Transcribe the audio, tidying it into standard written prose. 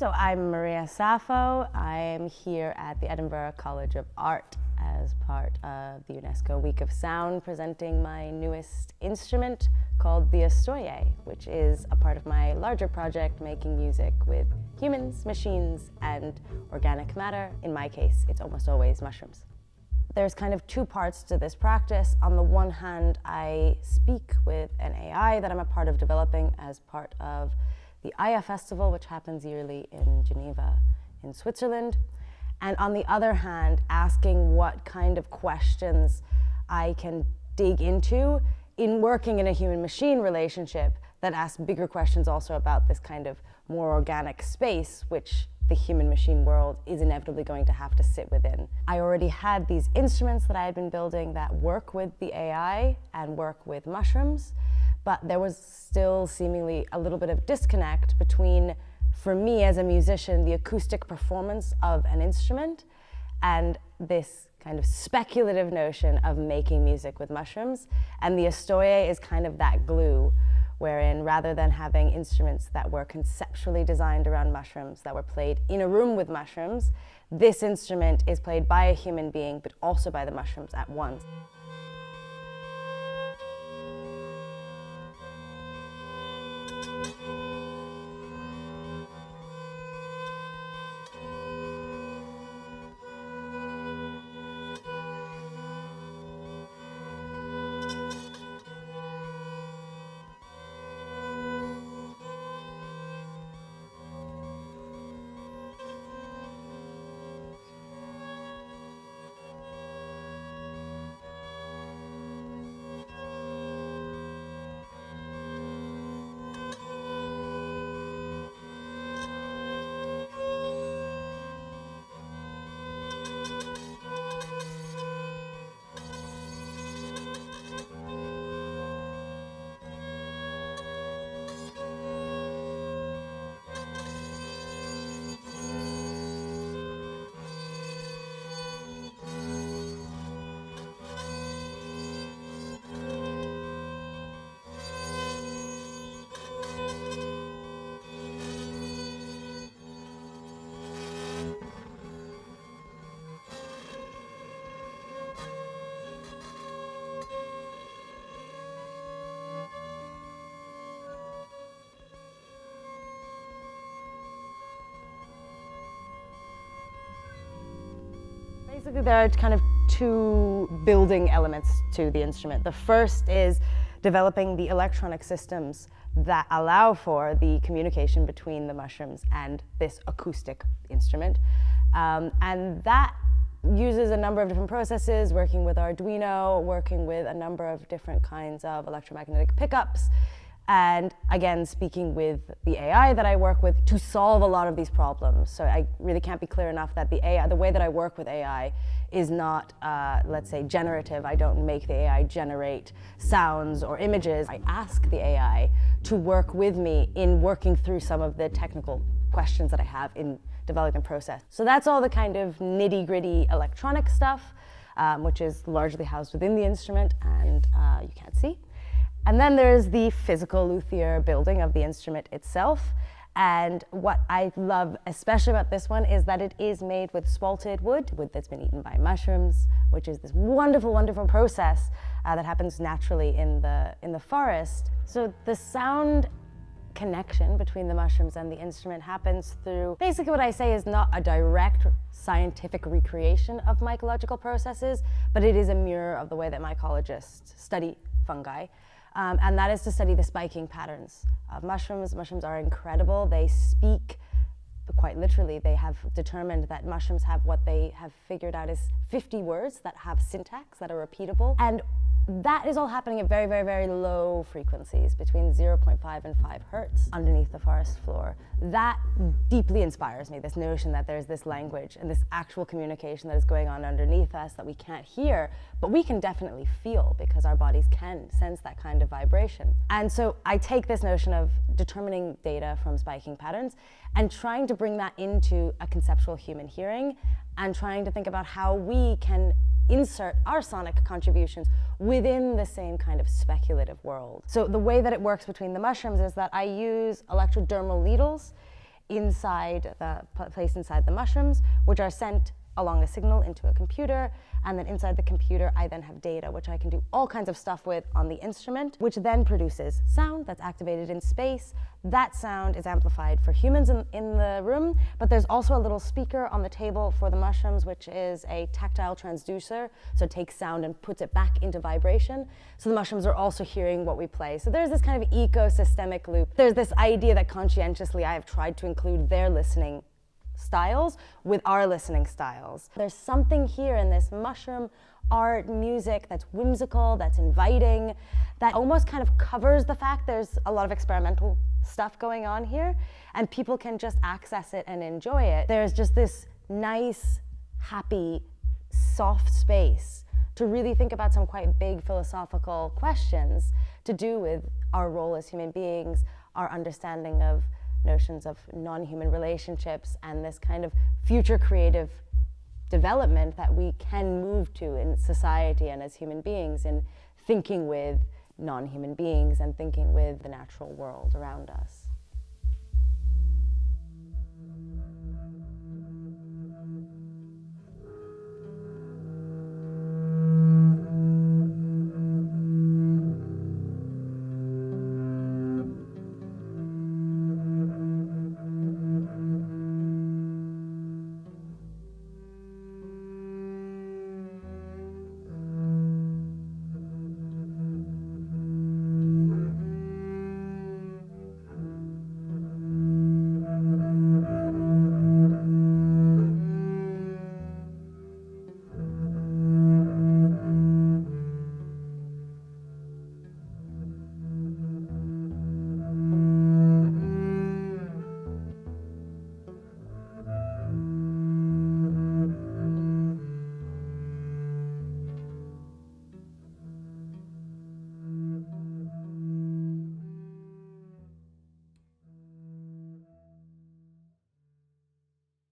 So I'm Maria Sappho. I'm here at the Edinburgh College of Art as part of the UNESCO Week of Sound, presenting my newest instrument called the Ostoyae, which is a part of my larger project making music with humans, machines, and organic matter. In my case, it's almost always mushrooms. There's kind of two parts to this practice. On the one hand, I speak with an AI that I'm a part of developing as part of the Ostoyae Festival, which happens yearly in Geneva in Switzerland. And on the other hand, asking what kind of questions I can dig into in working in a human-machine relationship that asks bigger questions also about this kind of more organic space, which the human-machine world is inevitably going to have to sit within. I already had these instruments that I had been building that work with the AI and work with mushrooms, but there was still seemingly a little bit of disconnect between, for me as a musician, the acoustic performance of an instrument and this kind of speculative notion of making music with mushrooms. And the Ostoyae is kind of that glue, wherein rather than having instruments that were conceptually designed around mushrooms, that were played in a room with mushrooms, this instrument is played by a human being, but also by the mushrooms at once. Basically, there are kind of two building elements to the instrument. The first is developing the electronic systems that allow for the communication between the mushrooms and this acoustic instrument. And that uses a number of different processes, working with Arduino, working with a number of different kinds of electromagnetic pickups, and again, speaking with the AI that I work with to solve a lot of these problems. So I really can't be clear enough that the way that I work with AI is not, let's say, generative. I don't make the AI generate sounds or images. I ask the AI to work with me in working through some of the technical questions that I have in developing the process. So that's all the kind of nitty-gritty electronic stuff, which is largely housed within the instrument and you can't see. And then there's the physical luthier building of the instrument itself. And what I love especially about this one is that it is made with spalted wood that's been eaten by mushrooms, which is this wonderful, wonderful process that happens naturally in the forest. So the sound connection between the mushrooms and the instrument happens through, basically what I say is not a direct scientific recreation of mycological processes, but it is a mirror of the way that mycologists study fungi. And that is to study the spiking patterns of mushrooms. Mushrooms are incredible. They speak, quite literally. They have determined that mushrooms have what they have figured out is 50 words that have syntax, that are repeatable. And that is all happening at very, very, very low frequencies, between 0.5 and 5 hertz underneath the forest floor. That deeply inspires me, this notion that there's this language and this actual communication that is going on underneath us that we can't hear, but we can definitely feel because our bodies can sense that kind of vibration. And so I take this notion of determining data from spiking patterns and trying to bring that into a conceptual human hearing and trying to think about how we can insert our sonic contributions within the same kind of speculative world. So the way that it works between the mushrooms is that I use electrodermal needles inside placed inside the mushrooms, which are sent along a signal into a computer, and then inside the computer I then have data which I can do all kinds of stuff with on the instrument, which then produces sound that's activated in space. That sound is amplified for humans in the room, but there's also a little speaker on the table for the mushrooms, which is a tactile transducer, so it takes sound and puts it back into vibration. So the mushrooms are also hearing what we play. So there's this kind of ecosystemic loop. There's this idea that conscientiously I have tried to include their listening styles with our listening styles. There's something here in this mushroom art, music that's whimsical, that's inviting, that almost kind of covers the fact there's a lot of experimental stuff going on here, and people can just access it and enjoy it. There's just this nice, happy, soft space to really think about some quite big philosophical questions to do with our role as human beings, our understanding of notions of non-human relationships, and this kind of future creative development that we can move to in society and as human beings in thinking with non-human beings and thinking with the natural world around us.